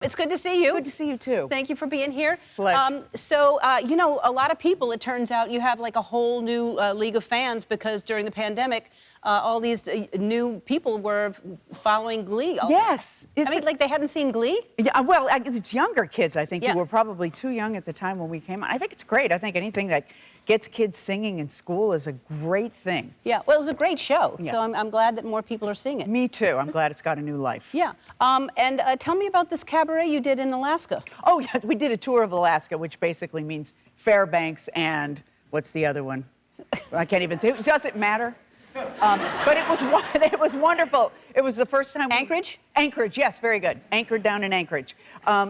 It's good to see you. Good to see you, too. Thank you for being here. Pleasure. You know, a lot of people, it turns out, you have like a whole new league of fans because during the pandemic, all these new people were following Glee. Yes. I mean, like they hadn't seen Glee? Yeah, well, it's younger kids, I think, Yeah. who were probably too young at the time when we came on. I think it's great. I think anything that gets kids singing in school is a great thing. Yeah, well, it was a great show, Yeah. so I'm glad that more people are seeing it. Me, too. I'm glad it's got a new life. Yeah. Tell me about this cabaret you did in Alaska. Oh, yeah, we did a tour of Alaska, which basically means Fairbanks and what's the other one? I can't even think. Does it matter? But it was wonderful. It was the first time. Anchorage? Anchorage, yes, very good. Anchored down in Anchorage.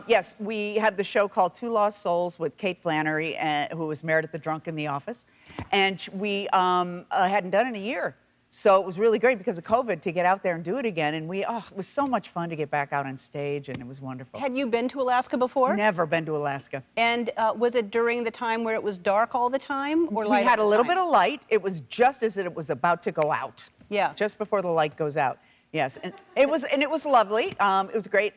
Yes, we had the show called Two Lost Souls with Kate Flannery, who was Meredith the Drunk in the Office. And we hadn't done it in a year. So it was really great because of COVID to get out there and do it again. And it was so much fun to get back out on stage, and it was wonderful. Had you been to Alaska before? Never been to Alaska. And was it during the time where it was dark all the time? Or We light had a all the little time? bit of light. It was just as it was about to go out. Yeah. Just before the light goes out. Yes, and it was lovely. It was great.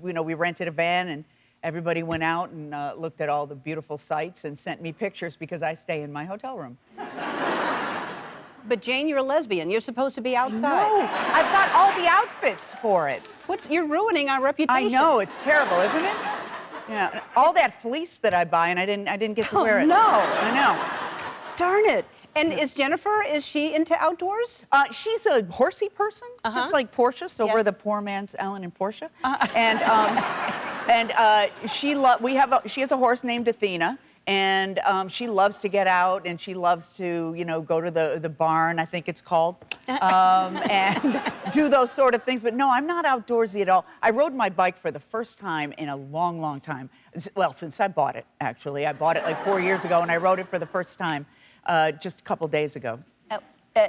We rented a van and everybody went out and looked at all the beautiful sights and sent me pictures because I stay in my hotel room. But Jane, you're a lesbian. You're supposed to be outside. No, I've got all the outfits for it. You're ruining our reputation. I know, it's terrible, isn't it? Yeah, all that fleece that I buy and I didn't get to wear it. No. I know. Darn it. And is she into outdoors? She's a horsey person, just like Portia. So Yes. we're the poor man's Ellen and Portia. She has a horse named Athena, and she loves to get out, and she loves to, go to the barn, I think it's called, and do those sort of things. But no, I'm not outdoorsy at all. I rode my bike for the first time in a long, long time. Well, since I bought it, actually. I bought it like 4 years ago, and I rode it for the first time just a couple days ago.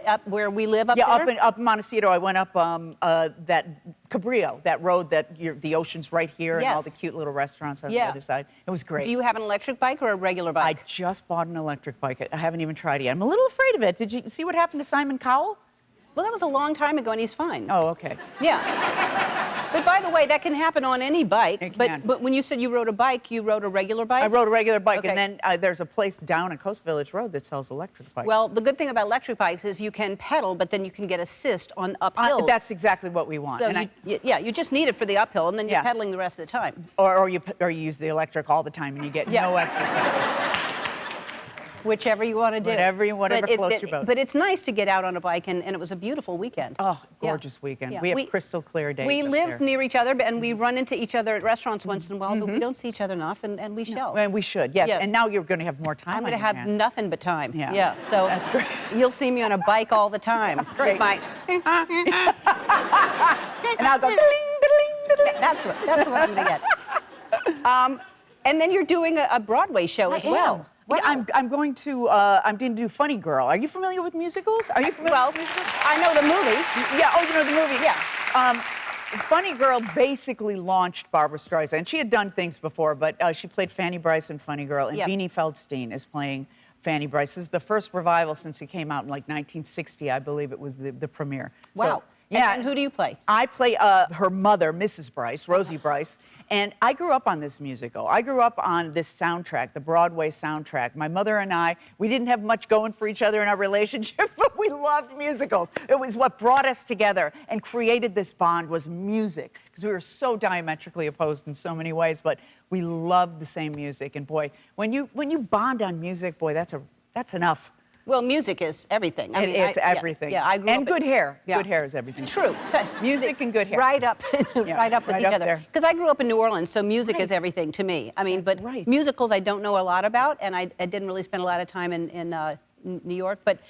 Up where we live up Yeah, there? up Montecito. I went up that Cabrillo, that road that the ocean's right here and all the Yes. cute little restaurants on the Yeah. other side. It was great. Do you have an electric bike or a regular I bike? just bought an electric bike. I haven't even tried it yet. I'm a little afraid of it. Did you see what happened to Simon Cowell? Well, that was a long time ago, and he's fine. Oh, okay. Yeah. But by the way, that can happen on any bike. It can. But when you said you rode a bike, you rode a regular bike? I rode a regular bike, Okay. and then there's a place down at Coast Village Road that sells electric bikes. Well, the good thing about electric bikes is you can pedal, but then you can get assist on uphills. That's exactly what we want. So And you just need it for the uphill, and then you're Yeah. pedaling the rest of the time. or you use the electric all the time, and you get Yeah. no exercise. Whichever you want to do. Whatever floats your boat. But it's nice to get out on a bike, and it was a beautiful weekend. Oh, Yeah. gorgeous weekend. Yeah. We have crystal clear days. We up live there. near each other, and we run into each other at restaurants once in a while, but we don't see each other enough, and we shall. And we should, yes. Yes. And now you're going to have more time. I'm going to on your have hands. nothing but time. Yeah. So That's great. You'll see me on a bike all the time. Great. With my And I'll go, diddling. that's the one I'm going to get. And then you're doing a Broadway show as well. Wow. Yeah, I'm going to do Funny Girl. Are you familiar with musicals? Are you familiar Well, with musicals? I know the movie. Yeah, oh, you know the movie? Yeah. Funny Girl basically launched Barbra Streisand. She had done things before, but she played Fanny Bryce in Funny Girl, and Yeah. Beanie Feldstein is playing Fanny Bryce. This is the first revival since it came out in like 1960, I believe it was the premiere. Wow. So, yeah. And who do you play? I play her mother, Mrs. Bryce, Rosie Bryce, and I grew up on this musical. I grew up on this soundtrack, the Broadway soundtrack. My mother and I, we didn't have much going for each other in our relationship, but we loved musicals. It was what brought us together and created this bond was music, because we were so diametrically opposed in so many ways, but we loved the same music. And boy, when you bond on music, boy, that's enough. Well, music is everything. It's everything. Yeah, I grew up. And good hair. Yeah. Good hair is everything. True. So, Music and good hair. Right up, Yeah, right up with right each up other. there. Because I grew up in New Orleans, so music is Right. everything to me. I mean, That's but right. musicals I don't know a lot about, and I didn't really spend a lot of time in New York. But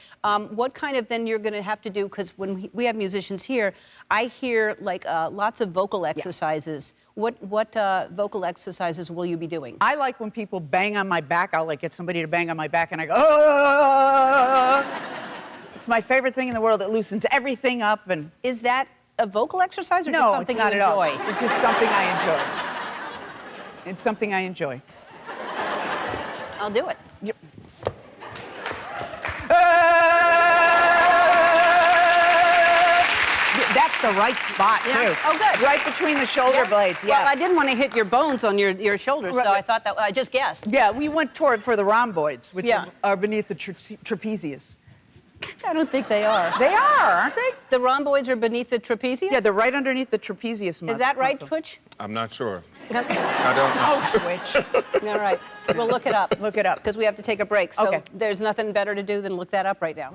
what kind of then you're going to have to do? Because when we have musicians here, I hear like lots of vocal exercises. What vocal exercises will you be doing? I like when people bang on my back. I'll like get somebody to bang on my back, and I go, oh! It's my favorite thing in the world. It loosens everything up. And Is that a vocal exercise or no, just something it's not you at all. enjoy? It's just something I enjoy. It's something I enjoy. I'll do it. Yep. That's the right spot, too. Yeah. Oh, good. Right between the shoulder blades, yeah. Well, I didn't want to hit your bones on your shoulders, so I thought that, I just guessed. Yeah, we went for the rhomboids, which Yeah. are beneath the trapezius. I don't think they are. They are, aren't they? The rhomboids are beneath the trapezius? Yeah, they're right underneath the trapezius muscle. Is that right, Twitch? I'm not sure. Okay. I don't know. Oh, Twitch. All right. We'll look it up. Look it up. Because we have to take a break. So Okay. there's nothing better to do than look that up right now.